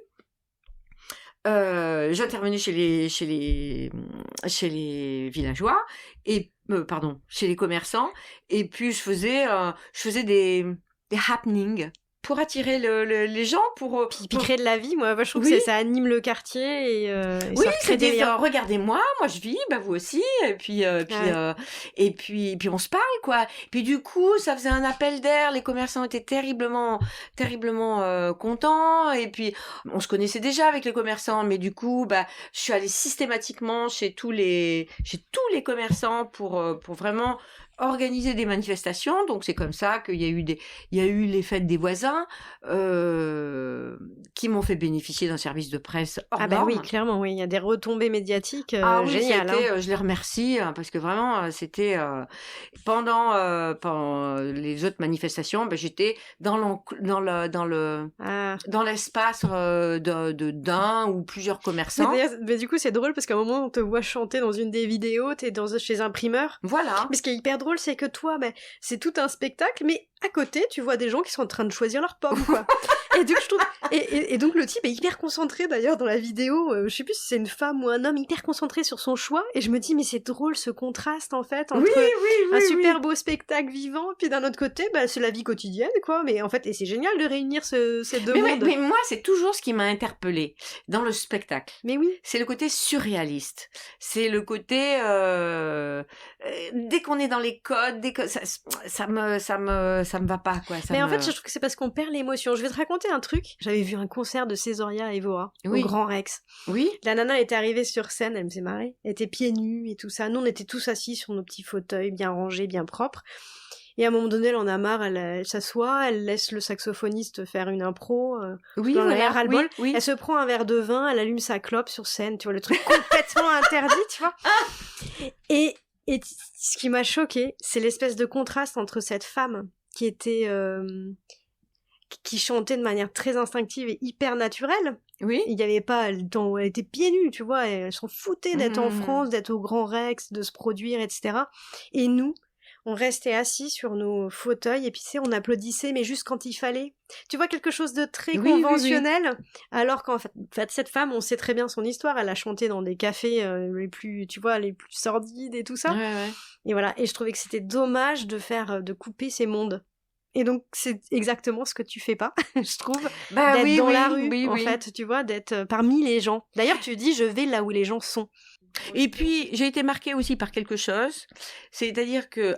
J'intervenais chez les villageois chez les commerçants, et puis je faisais des happenings pour attirer les gens, pour créer de la vie. Moi je trouve que ça anime le quartier, et ça crée des liens. Regardez-moi, moi je vis, vous aussi, et puis on se parle, quoi. Puis du coup, ça faisait un appel d'air, les commerçants étaient terriblement contents, et puis on se connaissait déjà avec les commerçants, mais du coup, je suis allée systématiquement chez tous les commerçants pour vraiment organiser des manifestations. Donc c'est comme ça qu'il y a eu les fêtes des voisins, qui m'ont fait bénéficier d'un service de presse hors norme. Oui, clairement, oui, il y a des retombées médiatiques géniales. Je les remercie, parce que vraiment c'était pendant les autres manifestations, j'étais dans l'espace d'un ou plusieurs commerçants. Mais du coup, c'est drôle parce qu'à un moment on te voit chanter dans une des vidéos, t'es chez un primeur. Voilà. Mais ce qui est hyper drôle, c'est que toi, c'est tout un spectacle, mais à côté, tu vois des gens qui sont en train de choisir leurs pommes, quoi. Et donc, et donc le type est hyper concentré, d'ailleurs, dans la vidéo. Je sais plus si c'est une femme ou un homme, hyper concentré sur son choix. Et je me dis, mais c'est drôle ce contraste, en fait, entre un super beau spectacle vivant, puis d'un autre côté, c'est la vie quotidienne, quoi. Mais en fait, et c'est génial de réunir ces deux mondes. Mais moi, c'est toujours ce qui m'a interpellée dans le spectacle. Mais oui. C'est le côté surréaliste. C'est le côté dès qu'on est dans les codes, ça me va pas, quoi. Mais en fait, je trouve que c'est parce qu'on perd l'émotion. Je vais te raconter un truc. J'avais vu un concert de Césaria Evora au Grand Rex. Oui. La nana était arrivée sur scène, elle me faisait marrer. Elle était pieds nus et tout ça. Nous, on était tous assis sur nos petits fauteuils, bien rangés, bien propres. Et à un moment donné, elle en a marre, elle s'assoit, elle laisse le saxophoniste faire une impro. Elle se prend un verre de vin, elle allume sa clope sur scène, tu vois, le truc complètement interdit, tu vois. Et ce qui m'a choquée, c'est l'espèce de contraste entre cette femme qui était qui chantait de manière très instinctive et hyper naturelle. Oui. Il y avait pas, elle était pieds nus, tu vois, elle s'en foutait d'être en France, d'être au Grand Rex, de se produire, etc. Et nous, on restait assis sur nos fauteuils, et puis on applaudissait, mais juste quand il fallait. Tu vois, quelque chose de très conventionnel, alors qu'en fait, cette femme, on sait très bien son histoire, elle a chanté dans des cafés les plus sordides et tout ça. Ouais. Et voilà, et je trouvais que c'était dommage de couper ces mondes. Et donc, c'est exactement ce que tu fais pas, je trouve, d'être dans la rue, en fait, tu vois, d'être parmi les gens. D'ailleurs, tu dis, je vais là où les gens sont. Et puis, j'ai été marquée aussi par quelque chose, c'est-à-dire que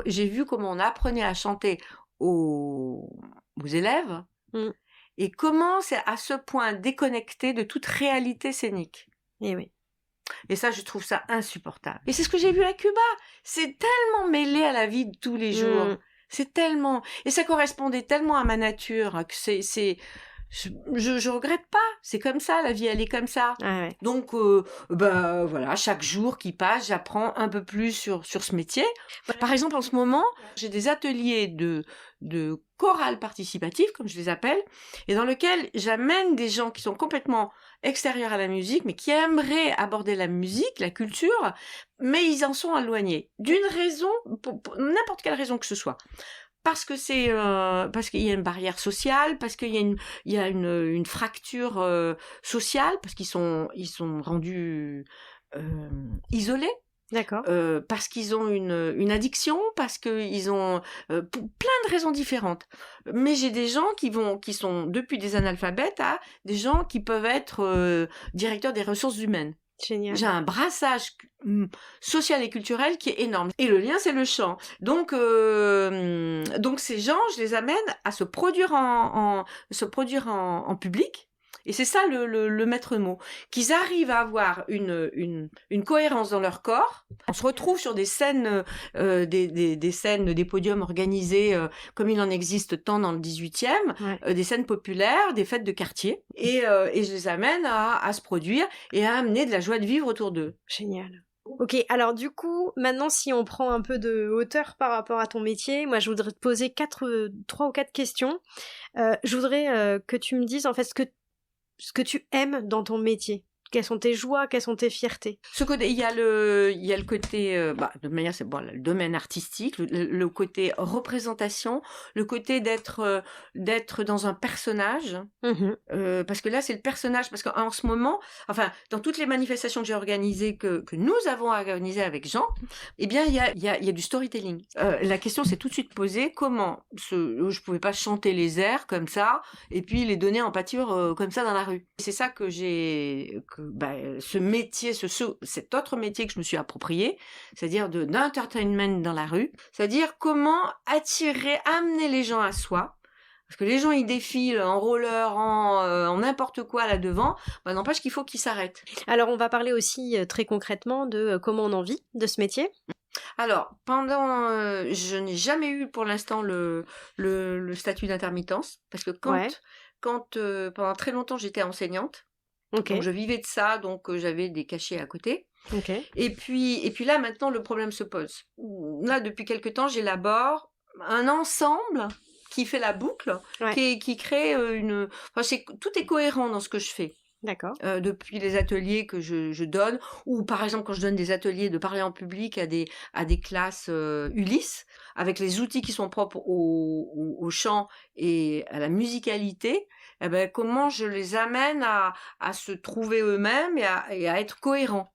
j'ai vu comment on apprenait à chanter aux élèves, et comment c'est à ce point déconnecté de toute réalité scénique. Et oui. Et ça, je trouve ça insupportable. Et c'est ce que j'ai vu à Cuba. C'est tellement mêlé à la vie de tous les jours. C'est tellement... Et ça correspondait tellement à ma nature que je regrette pas. C'est comme ça, la vie, elle est comme ça. Ah ouais. Donc, voilà, chaque jour qui passe, j'apprends un peu plus sur ce métier. Par exemple, en ce moment, j'ai des ateliers de chorale participative, comme je les appelle, et dans lequel j'amène des gens qui sont complètement extérieurs à la musique, mais qui aimeraient aborder la musique, la culture, mais ils en sont éloignés. D'une raison, pour n'importe quelle raison que ce soit. Parce que parce qu'il y a une barrière sociale, parce qu'il y a une fracture sociale, parce qu'ils sont rendus isolés. D'accord. Parce qu'ils ont une addiction, parce qu'ils ont pour plein de raisons différentes. Mais j'ai des gens qui sont depuis des analphabètes à des gens qui peuvent être directeurs des ressources humaines. Génial. J'ai un brassage social et culturel qui est énorme. Et le lien, c'est le chant. Donc ces gens, je les amène à se produire en public. Et c'est ça le maître mot. Qu'ils arrivent à avoir une cohérence dans leur corps. On se retrouve sur des scènes, des scènes, des podiums organisés comme il en existe tant dans le 18e, des scènes populaires, des fêtes de quartier. Et je les amène à se produire et à amener de la joie de vivre autour d'eux. Génial. Ok, alors du coup, maintenant si on prend un peu de hauteur par rapport à ton métier, moi je voudrais te poser 3 ou 4 questions. Je voudrais que tu me dises en fait ce que tu aimes dans ton métier. Quelles sont tes joies, quelles sont tes fiertés? Il y a le côté, de manière, c'est le domaine artistique, le côté représentation, le côté d'être dans un personnage, parce que là c'est le personnage, parce qu'en ce moment, enfin dans toutes les manifestations que j'ai organisées, que nous avons organisées avec Jean, eh bien il y a du storytelling. La question s'est tout de suite posée, je pouvais pas chanter les airs comme ça et puis les donner en pâture comme ça dans la rue. C'est ça que ce métier, cet autre métier que je me suis approprié, c'est-à-dire d'entertainment dans la rue, c'est-à-dire comment amener les gens à soi, parce que les gens ils défilent en roller, en n'importe quoi là devant, n'empêche qu'il faut qu'ils s'arrêtent. Alors on va parler aussi très concrètement de comment on en vit de ce métier. Alors, je n'ai jamais eu pour l'instant le statut d'intermittence, parce que quand pendant très longtemps j'étais enseignante, donc je vivais de ça, donc j'avais des cachets à côté. Et puis là maintenant le problème se pose. Là depuis quelque temps j'élabore un ensemble qui fait la boucle, qui crée tout est cohérent dans ce que je fais. D'accord. Depuis les ateliers que je donne, ou par exemple quand je donne des ateliers de parler en public à des classes Ulysse, avec les outils qui sont propres au chant et à la musicalité, comment je les amène à se trouver eux-mêmes et à être cohérents.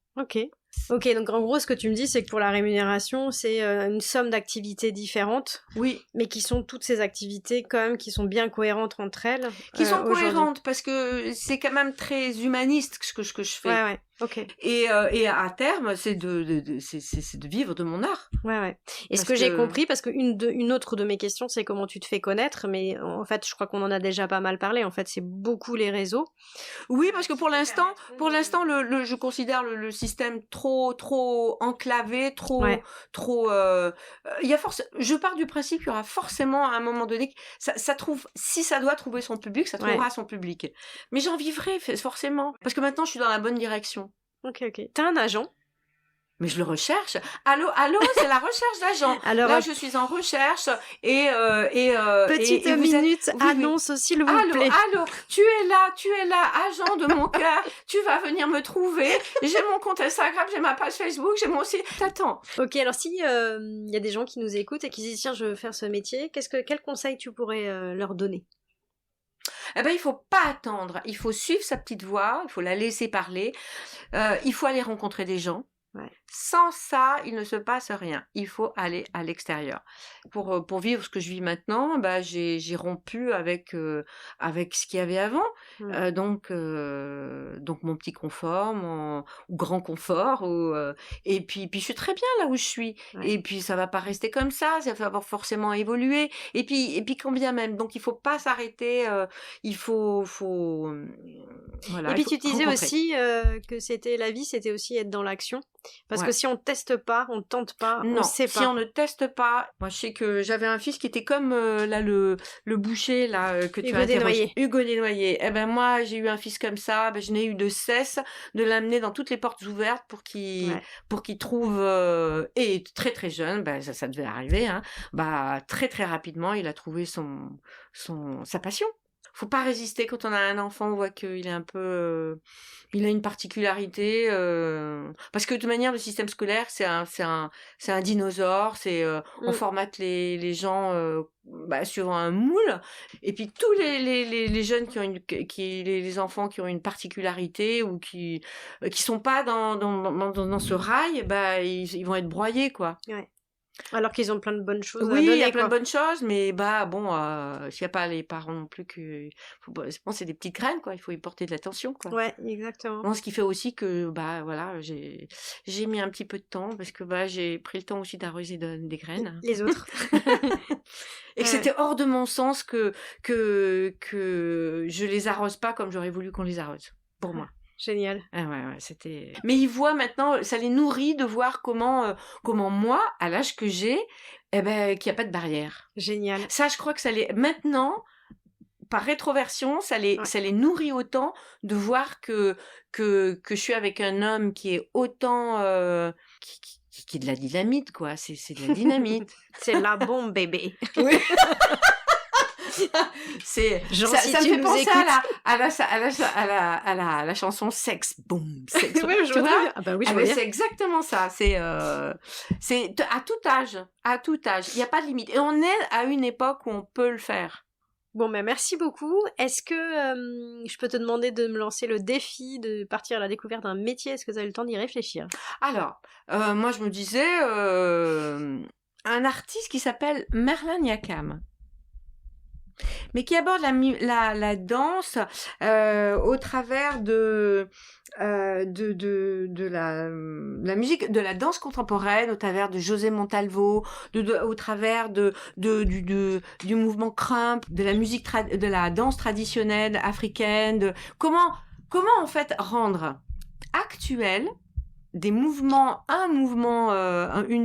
Ok, donc en gros, ce que tu me dis, c'est que pour la rémunération, c'est une somme d'activités différentes. Oui. Mais qui sont toutes ces activités, quand même, qui sont bien cohérentes entre elles. Qui sont cohérentes, parce que c'est quand même très humaniste ce que je fais. Ouais. Ok. Et à terme, c'est de vivre de mon art. Ouais. Et ce que j'ai compris, parce qu'une autre de mes questions, c'est comment tu te fais connaître, mais en fait, je crois qu'on en a déjà pas mal parlé. En fait, c'est beaucoup les réseaux. Oui, parce que pour l'instant, je considère le système trop enclavé, trop. Je pars du principe qu'il y aura forcément à un moment donné, si ça doit trouver son public, ça trouvera son public. Mais j'en vivrai forcément, parce que maintenant, je suis dans la bonne direction. Ok. T'as un agent? Mais je le recherche. Allô, c'est la recherche d'agent. Alors, là, je suis en recherche petite minute annonce s'il vous plaît. Allô, tu es là, agent de mon cœur. Tu vas venir me trouver. J'ai mon compte Instagram, j'ai ma page Facebook, j'ai mon site. T'attends. Ok, alors si y a des gens qui nous écoutent et qui disent tiens, je veux faire ce métier, quel conseil tu pourrais leur donner? Il faut pas attendre. Il faut suivre sa petite voix. Il faut la laisser parler. Il faut aller rencontrer des gens. Sans ça, il ne se passe rien. Il faut aller à l'extérieur. Pour vivre ce que je vis maintenant, j'ai rompu avec ce qu'il y avait avant. Donc mon petit confort, mon grand confort. Et puis je suis très bien là où je suis. Et puis ça va pas rester comme ça va forcément évoluer. Et puis quand bien même. Donc il faut pas s'arrêter. Il faut voilà. Et puis tu disais aussi que c'était la vie, c'était aussi être dans l'action. Parce que si on teste pas, on tente pas, on sait pas. Si on ne teste pas, moi je sais que j'avais un fils qui était comme le boucher là que tu as interrogé, Hugo Desnoyers. Moi j'ai eu un fils comme ça, je n'ai eu de cesse de l'amener dans toutes les portes ouvertes pour qu'il trouve et très très jeune, ça devait arriver très très rapidement il a trouvé sa passion. Faut pas résister quand on a un enfant, on voit qu'il est un peu, il a une particularité, parce que de toute manière le système scolaire c'est un dinosaure, on formate les gens suivant un moule, et puis tous les jeunes les enfants qui ont une particularité ou qui sont pas dans ce rail, ils vont être broyés quoi. Alors qu'ils ont plein de bonnes choses à donner. Oui, il y a plein de bonnes choses, mais bon, s'il n'y a pas les parents non plus c'est des petites graines, quoi. Il faut y porter de l'attention, quoi. Ouais, exactement. Bon, ce qui fait aussi que, voilà, j'ai mis un petit peu de temps parce que, j'ai pris le temps aussi d'arroser des graines. Les autres. Et que c'était hors de mon sens que je les arrose pas comme j'aurais voulu qu'on les arrose, pour moi. Génial. Ah ouais, c'était... Mais ils voient maintenant, ça les nourrit de voir comment moi, à l'âge que j'ai, qu'il n'y a pas de barrière. Génial. Ça, je crois que ça les... Maintenant, par rétroversion, ça les nourrit autant de voir que je suis avec un homme qui est autant... qui est de la dynamite, quoi. C'est de la dynamite. C'est la bombe, bébé. Oui. Ça me fait penser à la chanson Sex Boom. Sex Boom. Ouais, je vois. Ah bah oui, je vois bien. C'est exactement ça. C'est à tout âge. Il n'y a pas de limite. Et on est à une époque où on peut le faire. Bon, merci beaucoup. Est-ce que je peux te demander de me lancer le défi de partir à la découverte d'un métier ? Est-ce que tu as eu le temps d'y réfléchir ? Alors, moi je me disais un artiste qui s'appelle Merlin Yakam, mais qui aborde la danse au travers de la musique, de la danse contemporaine, au travers de José Montalvo, au travers du mouvement crump, de la musique de la danse traditionnelle africaine, comment en fait rendre actuel une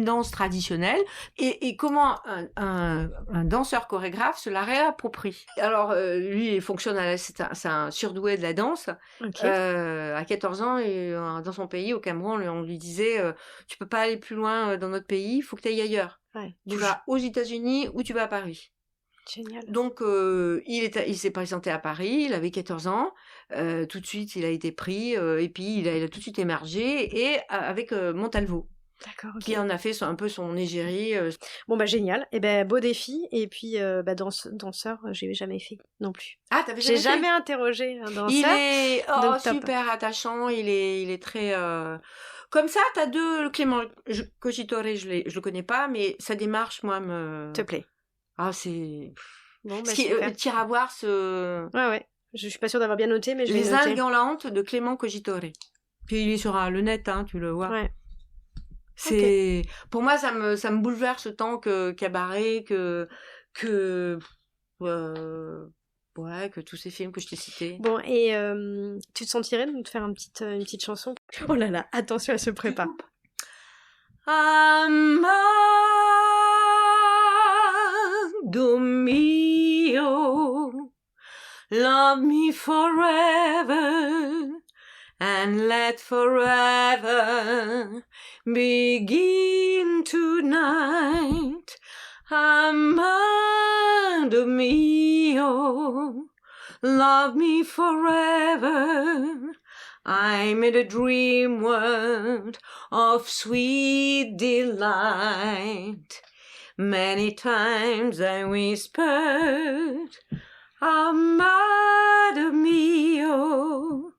danse traditionnelle et comment un danseur chorégraphe se la réapproprie. Alors lui il fonctionne c'est un surdoué de la danse. Okay. À 14 ans et dans son pays au Cameroun on lui disait tu peux pas aller plus loin dans notre pays, il faut que tu ailles ailleurs. Ouais, tu vas aux États-Unis ou tu vas à Paris. Génial. Donc il s'est présenté à Paris, il avait 14 ans, tout de suite il a été pris et puis il a tout de suite émergé et avec Montalvo. D'accord, okay. Qui en a fait un peu son égérie. Bon génial, et beau défi et puis danseur j'ai jamais fait non plus. Ah t'avais jamais fait ? J'ai jamais interrogé un danseur. Il est super attachant, il est très comme ça. T'as deux Clément Cogitore, je le connais pas mais sa démarche moi me te plaît. Ah c'est bon tire à voir ce ouais je suis pas sûre d'avoir bien noté mais je vais les noter. algues galantes de Clément Cogitore. Puis il est sur le net tu le vois. Ouais. C'est okay. Pour moi ça me bouleverse autant que Cabaret que tous ces films que je t'ai cités. Bon et tu te sentirais de nous faire une petite chanson ? Oh là là, attention, elle se prépare. Amado mio, love me forever, and let forever begin tonight. Amado mio, love me forever. I'm in a dream world of sweet delight. Many times I whispered, Amado mio.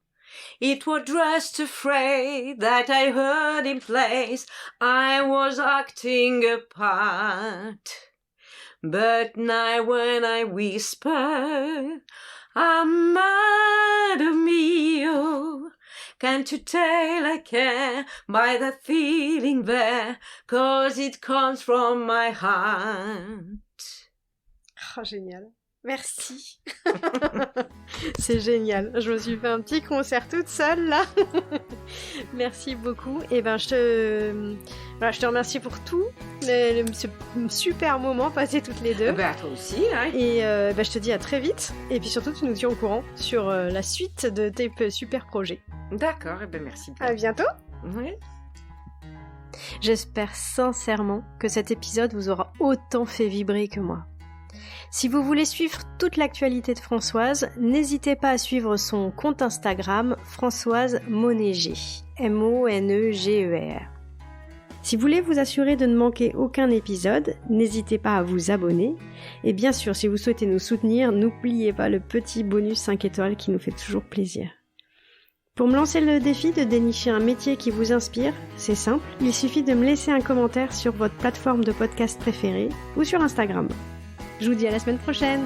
It was just afraid that I heard in place I was acting a part. But now when I whisper, Amado mio, can't you tell I care by the feeling there, 'cause it comes from my heart. Oh, génial. Merci. C'est génial. Je me suis fait un petit concert toute seule, là. Merci beaucoup. Et je te remercie pour tout. Ce super moment passé toutes les deux. Toi aussi. Hein. Et je te dis à très vite. Et puis surtout, tu nous tiens au courant sur la suite de tes super projets. D'accord. Et merci bien. À bientôt. Oui. J'espère sincèrement que cet épisode vous aura autant fait vibrer que moi. Si vous voulez suivre toute l'actualité de Françoise, n'hésitez pas à suivre son compte Instagram Françoise Moneger, Moneger. Si vous voulez vous assurer de ne manquer aucun épisode, n'hésitez pas à vous abonner. Et bien sûr, si vous souhaitez nous soutenir, n'oubliez pas le petit bonus 5 étoiles qui nous fait toujours plaisir. Pour me lancer le défi de dénicher un métier qui vous inspire, c'est simple, il suffit de me laisser un commentaire sur votre plateforme de podcast préférée ou sur Instagram. Je vous dis à la semaine prochaine!